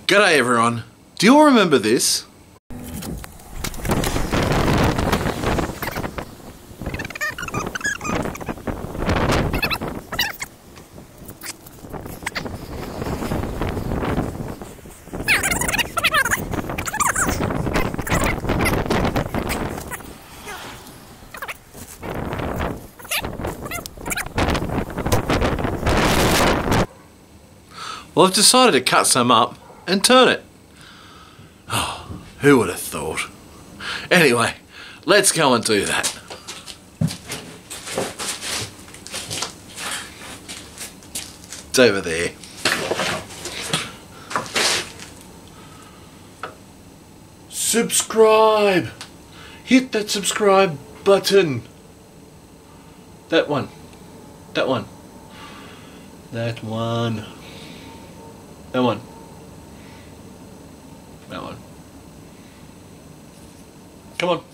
G'day everyone. Do you all remember this? Well, I've decided to cut some up and turn it. Oh, who would have thought? Anyway, let's go and do that. It's over there. Subscribe! Hit that subscribe button. That one. That one. That one. That one. That one. Come on.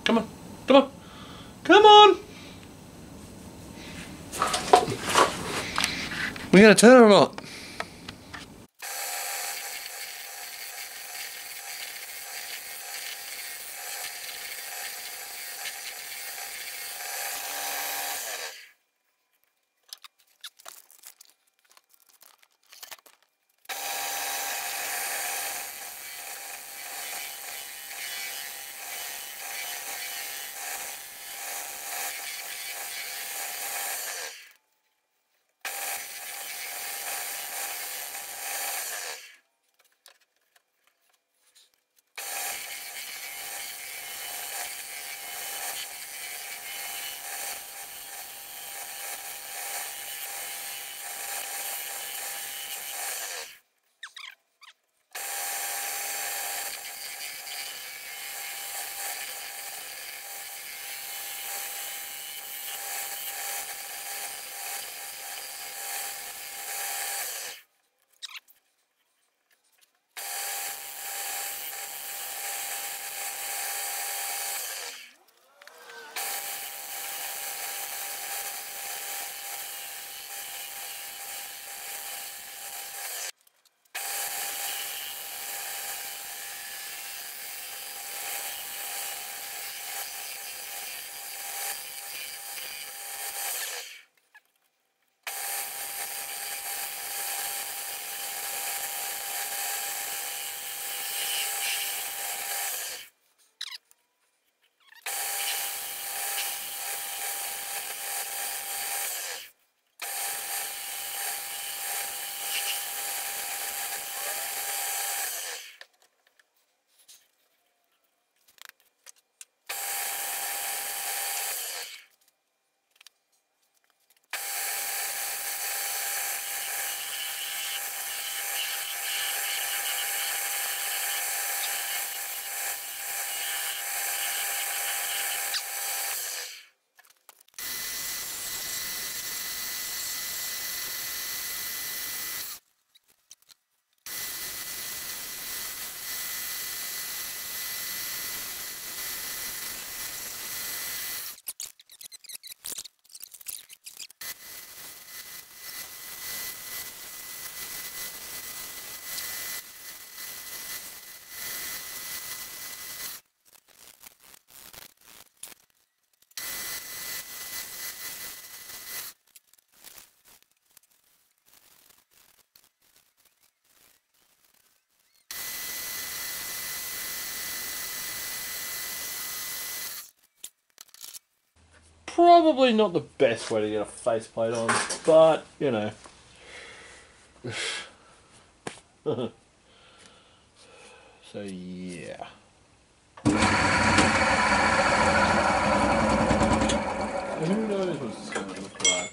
Come on. Come on. Come on. We're going to turn it or not? Probably not the best way to get a faceplate on, but, you know. So, yeah. Who knows what it's going to look like?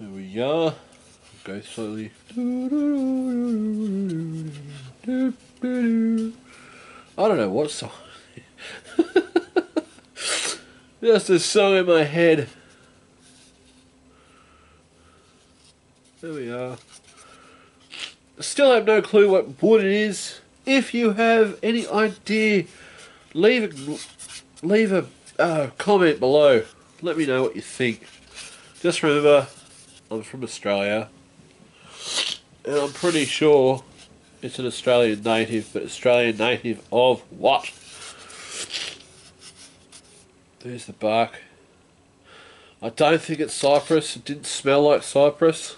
There we are. Go slowly. I don't know what song. Just a song in my head. There we are. I still have no clue what wood it is. If you have any idea, leave a comment below. Let me know what you think. Just remember, I'm from Australia, and I'm pretty sure it's an Australian native, but Australian native of what? There's the bark. I don't think it's cypress. It didn't smell like cypress.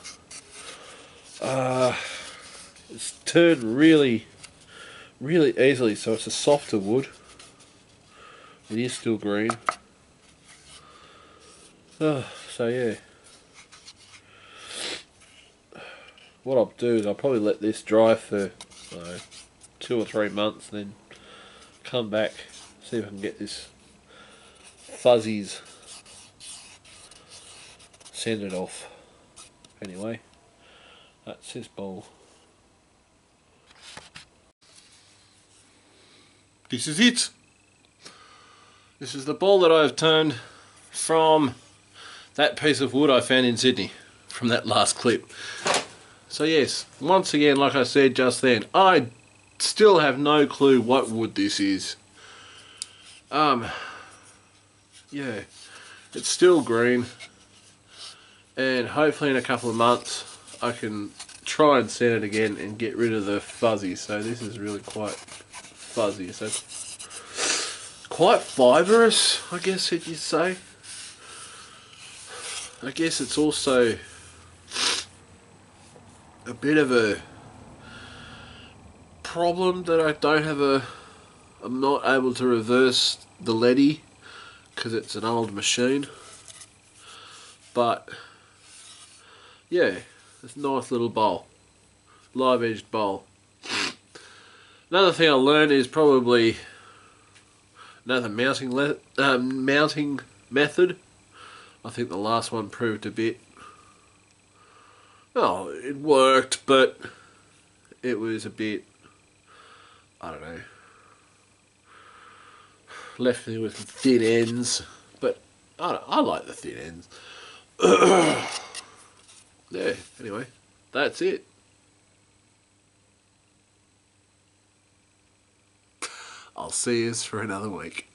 It's turned really easily, so it's a softer wood. It is still green. So yeah. What I'll do is I'll probably let this dry for 2 or 3 months, then come back, see if I can get this fuzzies sanded off. Anyway, that's this bowl. This is it. This is the bowl that I've turned from that piece of wood I found in Sydney from that last clip. So yes, once again, like I said just then, I still have no clue what wood this is. Yeah, it's still green, and hopefully in a couple of months I can try and sand it again and get rid of the fuzzy. So this is really quite fuzzy, so quite fibrous, I guess you'd say. I guess it's also a bit of a problem that I don't have I'm not able to reverse the leady because it's an old machine. But yeah, it's a nice little bowl, live edged bowl. Another thing I learned is probably another mounting method. I think the last one proved a bit, oh, it worked, but it was a bit, I don't know, left me with thin ends, but I like the thin ends. Yeah, anyway, that's it. I'll see you for another week.